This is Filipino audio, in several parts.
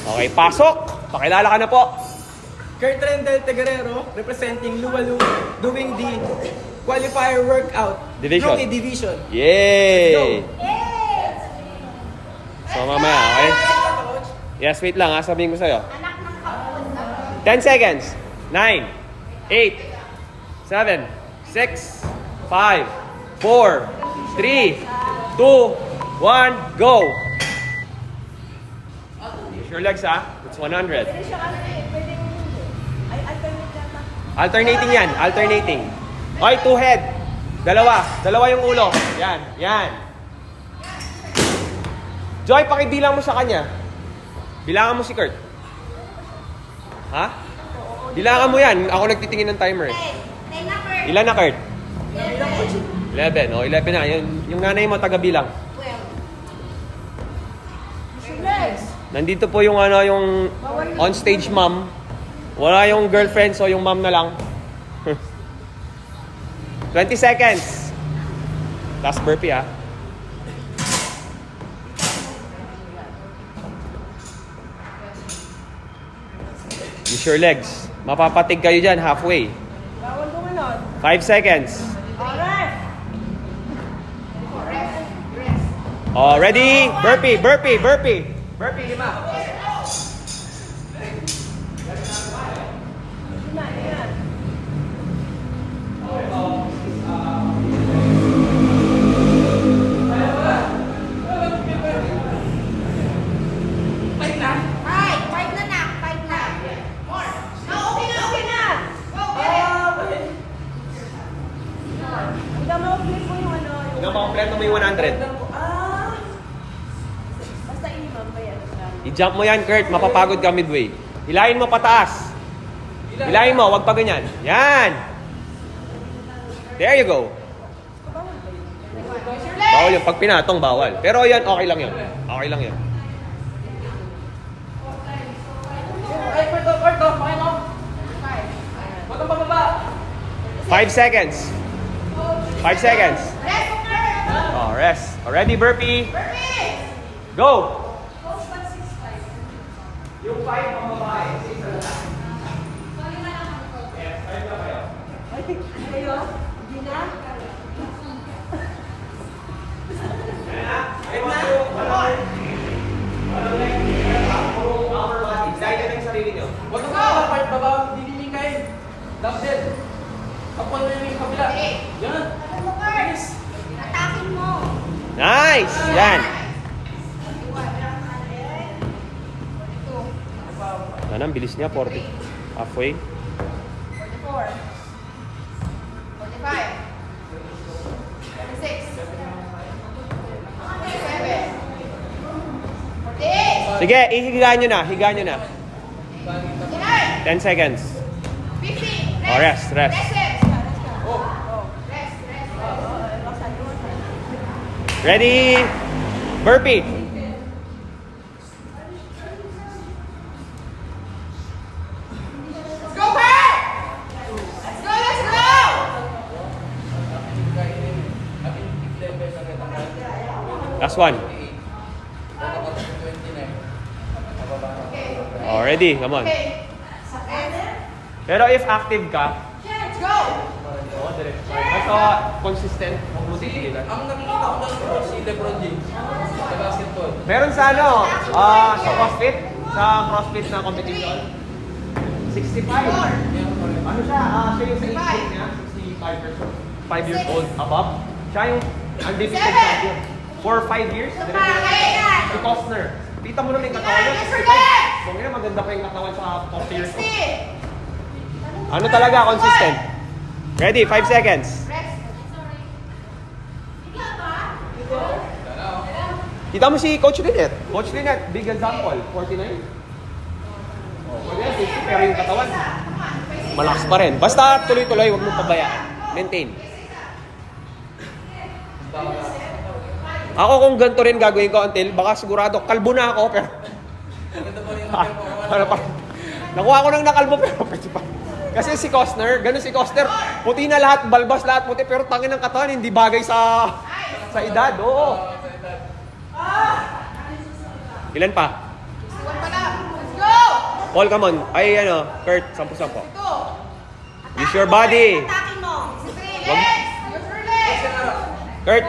Okay, pasok. Pakilala ka na po. Kurt Rendel Teguerero, representing Luwalu, doing the qualifier workout. Division. Rookie division. Yay! Let's So mamaya, okay? Yes, wait lang ha. Sabihin ko sa'yo. Anak ng kapon. 10 seconds. 9, 8, 7, 6, 5, 4, 3, 2, 1, go! Use your legs ha. It's 100. Pwede siya kasi, pwede ay alternate yata. Alternating yan. Alternating. Okay, two head. Dalawa. Dalawa yung ulo. Yan. Yan. Joy, pakibilang mo sa kanya. Bilangan mo si Kurt. Ha? Bilangan mo yan. Ako nagtitingin ng timer. 10 na Kurt. Ilan na, Kurt? 11. O, 11 na. Yung nanay mo, taga-bilang. 12. Legs. Nandito po yung yung on-stage mom. Wala yung girlfriend, so yung mom na lang. 20 seconds. Last burpee, ha? Use your legs. Mapapatig kayo dyan halfway. Bawal gumanon. 5 seconds. Alright. Oh, ready? Burpee, burpee, burpee. Burpee, 5. Yan. Five na, nak. Five na. More. No, okay na. Go, okay. Hanggang ma-complete mo yung Hanggang makompleto mo yung 100. Basta inimam ba yan? I-jump mo yan, Kurt. Mapapagod ka midway. Hilahin mo pataas. Hilahin mo, wag pa ganyan. Yan! There you go. Bawal yun. Pag pinatong, bawal. Pero yan, okay lang yun. Okay lang yun. Ay, Kurt, okay mo? 5 seconds. 5 seconds. Rest, Kurt. Oh, rest. Already, burpee. Burpee. Go! Coach, 165. Yung 5 ang babae. Kayo? Hindi na? Huwag ka sa part baba, hindi kayo. Double. Kapon mo yung kabila. Yan. Ano mo, Kurt? Atakin mo. Nice! Yan. Ano, ang bilis niya. 40. Halfway. 44. 45. 46. 47. 48. Sige, ihigaan nyo na. Higaan nyo na. 49. 10 seconds. 50. Oh, rest, rest. Rest. Rest. Ready? Burpee. Let's go, Kurt! Let's go, let's go! Last one. Oh, ready? Come on. Okay. Pero if active ka, Let's go! oh, direct. Basta consistent, mabuti tigilan. Ang nakikita ko lang si LeBron James sa basketball. Meron sa sa CrossFit, na competition. 65. Ano siya? Siya yung sa age group niya, 65 years old. 5 years old above. Siya yung undefeated champion. For 5 years, si Costner. Kita mo naman yung katawan niya, 65. Kung yun, maganda pa yung katawan sa 40 years old. 60. Ano talaga, consistent. Ready, 5 seconds. Rest. Ikaw ba? Kita mo si Coach Lynette. Coach Lynette, big example, 49. Oh, 60, pero yung katawan, malakas pa rin. Basta tuloy-tuloy, huwag mo pabayaan. Maintain. Ako kung ganito rin gagawin ko until, baka sigurado, kalbo na ako, pero... Nakuha ko nang nakalbo, pero pwede pa. Kasi si Costner, ganun si Costner, puti na lahat, balbas lahat puti, pero tangin ng katawan, hindi bagay sa edad. Oo. Ilan pa? Iwan pa lang. Paul, come on. Ay, ano, Kurt, 10-10. 2. Use your body. Atakin mo. 3 Wag- legs. Use your legs. Kurt,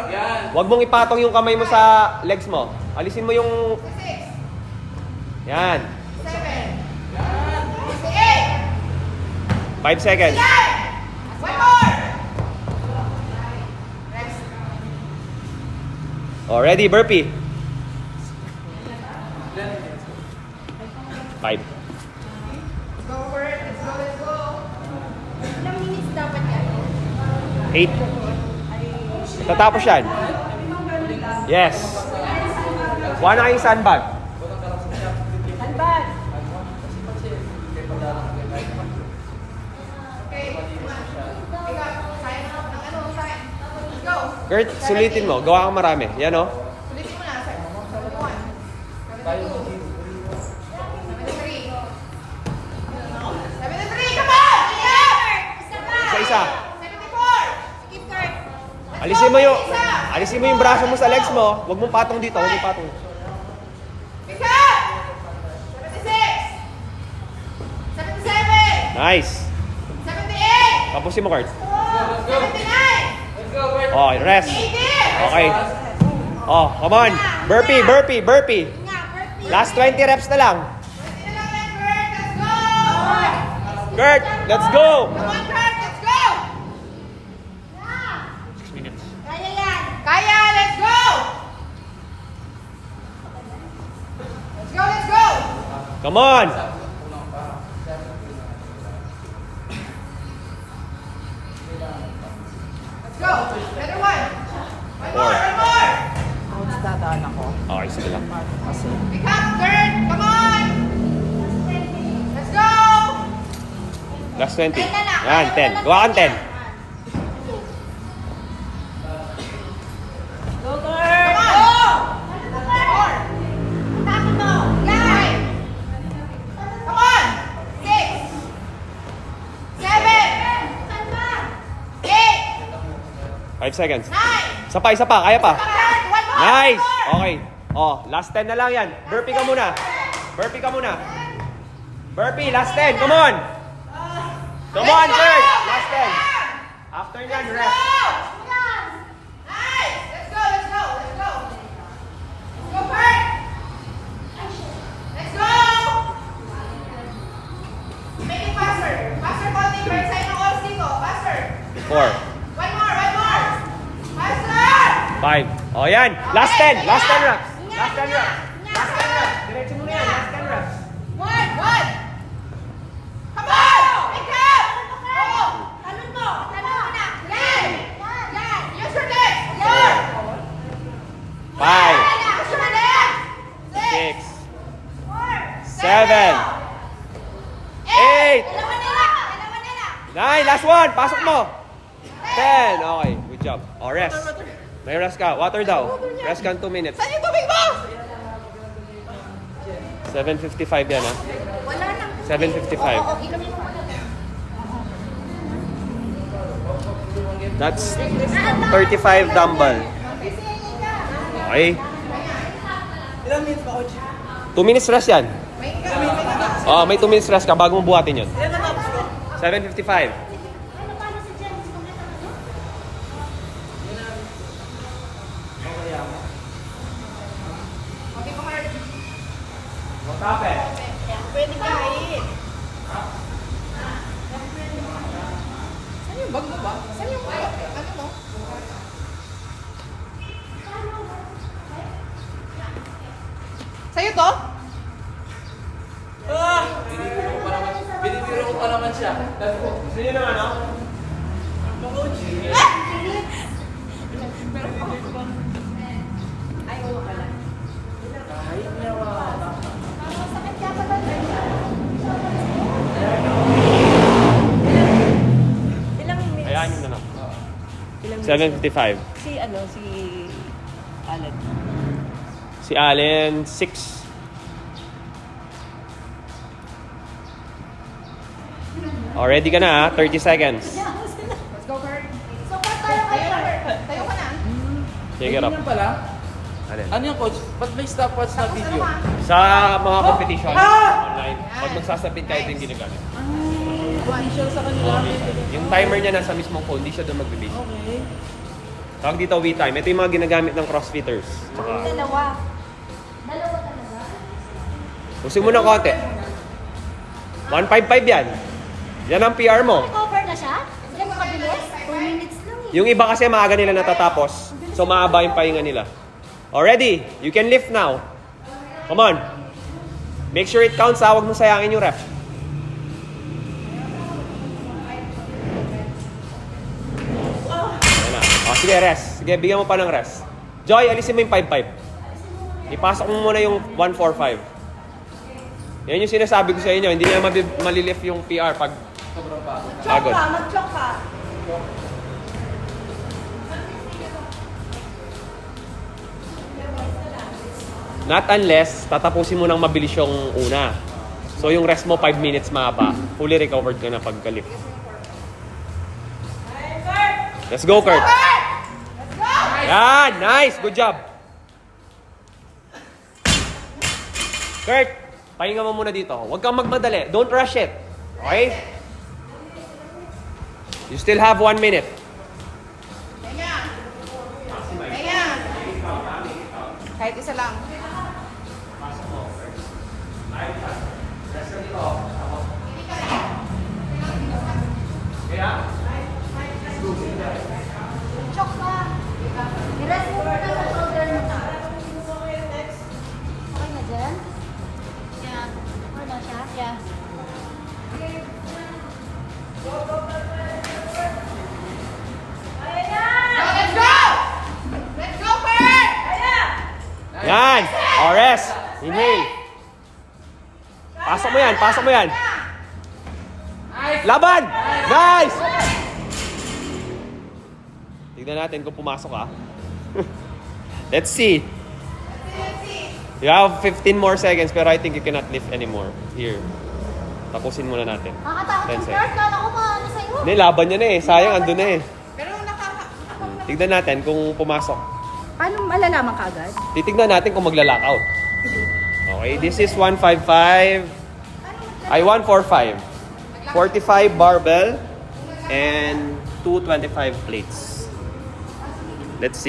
Yan. wag mong ipatong yung kamay mo sa legs mo. Alisin mo yung... 6. Yan. 7. Yan. 8. 5 seconds. One more. Rest. Oh, ready, burpee. 5. Let's go, Bert. Let's go, let's go. Ilang minutes dapat yan? 8. Tatapos yan. Yes. Kuha na kayong sandbag. Sandbag. Okay. Ikaw, sign up ng ano, sign. Let's go. Kurt, sulitin mo. Gawa kang marami. Yan, oh. Sulitin mo na, sir. 71. 73. 73, come on! Isa-isa. 74. Keep Kurt. Alisin mo yung braso mo sa legs mo. Huwag mong patong dito. Huwag mong patong. Pick up! 76. 77. Nice. 78. Tapusin mo, Kurt. 79. Let's go, Bert. Oh, rest. 80. Okay. Oh, come on. Burpee, burpee, burpee. Nga, Kurt. Last 20 reps na lang. 20 na lang yan, Kurt. Let's go! Kurt, let's go. Come on, Kurt. Let's go! 6 minutes. Kaya yan. Kaya, let's go! Let's go, let's go! Come on. Let's go! Better one. One Four. more, one more! Okay, sige lang. Pick up, Kurt. Come on! Let's go! Last 20. 10 na lang. Yan, 10. Gawa kang 10. Go, Kurt! Come on! Four. Takin mo. Five. Come on! 6. 7. 8. 5 seconds. 9. Isa pa. Kaya pa. Kurt, one more. Nice! One more. Okay. Oh, last 10 na lang yan. Burpee ka muna. Burpee ka muna. Burpee, last 10. Come on. Come on, Kurt. Last 10. After yan, Let's rest. go! Nice! Let's go, let's go, let's go! Let's go, Kurt! Let's go! Make it faster. Faster counting, Kurt. Sa'yo ng oras dito. Faster. 4. One more, one more. Faster! 5. Oh, yan. Last 10. Last 10 reps. Ingat, Last 10 reps. ingat, Last 10 reps. ingat. Diretso mo na yan. Last 10 reps. One, one. Come on! Pick up! Oh! Talon mo! Talon mo na! Yan! Yan! Use your legs! Yan! 5. Use your legs! 6. 4, 7. 8. Dalawa nila! 9. Last one. Pasok mo. 10. Okay. Good job. Oh, rest. May rest ka. Water daw. Rest ka 2 minutes. Saan yung tubig mo? 7:55 yan, ha? Wala nang 7:55. Oo, inumin mo muna. That's 35 dumbbell. Okay. Ilang minutes ba, coach? 2 minutes rest yan. Oh, may 2 minutes rest ka bago mo buhatin yun. Ilan na tapos ko? 7:55. Okay, Kumar. What happened? Pwede kahit. Saan yung bag mo ba? Saan yung ano mo? Sa'yo to? Binibiro ko pa naman siya. Sabi ko, Gusto nyo ng ano? coach. Ay, oo pala. Kahit niya wala. Sakit ka pa ba? Ilang minutes? Hayaan nyo na lang. Ilang minutes? 7:55. Si Allen. Si Allen, 6. Oh, ready ka na, ha? 30 seconds. Let's go, Kurt. So, Kurt, tayo ka na. Tayo ka na. Sige, Rob. Ganyan pala. Alin? Ano yung coach? Ba't may stopwatch na video? Sa mga competition online, pag magsasabit kayo din ginagamit. Official sa kanila. Yung timer niya nasa mismong phone, hindi siya doon mag-base. Okay. Tawag dito WeTime. Ito yung mga ginagamit ng crossfitters. Tsaka, Dalawa. Dalawa talaga? usin mo ng konti. 155 yan. Yan ang PR mo. Cover na siya? Hindi mo kabilis? 4 minutes lang eh. Yung iba kasi maaga nila natatapos. So maaba yung pahinga nila. Already, you can lift now. Come on. Make sure it counts ha. Huwag mo sayangin yung rep. Ayan na. O, sige, rest. Sige, bigyan mo pa ng rest. Joy, alisin mo yung 5-5. Ipasok mo muna yung 1-4-5. Yan yung sinasabi ko sa inyo. Hindi na malilift yung PR pag pagod. Mag-chok ka. Not unless tatapusin mo ng mabilis yung una. So yung rest mo 5 minutes mahaba. Fully recovered ka na pagka-lift. Let's go, Kurt. Let's go! Yan! Nice! Good job! Kurt, pahinga mo muna dito. Huwag kang magmadali. Don't rush it. Okay? You still have 1 minute. Ganyan. Ganyan. Kahit isa lang. Chok ka. I-rest mo muna sa shoulder mo na. Okay na dyan? Yeah. Okay na siya? Yeah. Let's go! Let's go, Kurt! Yan! O, rest. Inhale. Pasok mo yan. Pasok mo yan. Laban! Nice! Tignan natin kung pumasok ka. Let's see. You have 15 more seconds pero I think you cannot lift anymore. Here. Tapusin muna natin. Nakakatakot 10 yung seconds. Kurt. Kala ko maano sa'yo. Hindi, laban niya na eh. Sayang, andun na eh. Pero Tignan natin kung pumasok. paano malalaman ka agad? Titignan natin kung magla-lockout. Okay, this is 155. Ay, 145. 45 barbell and 225 plates. Let's see.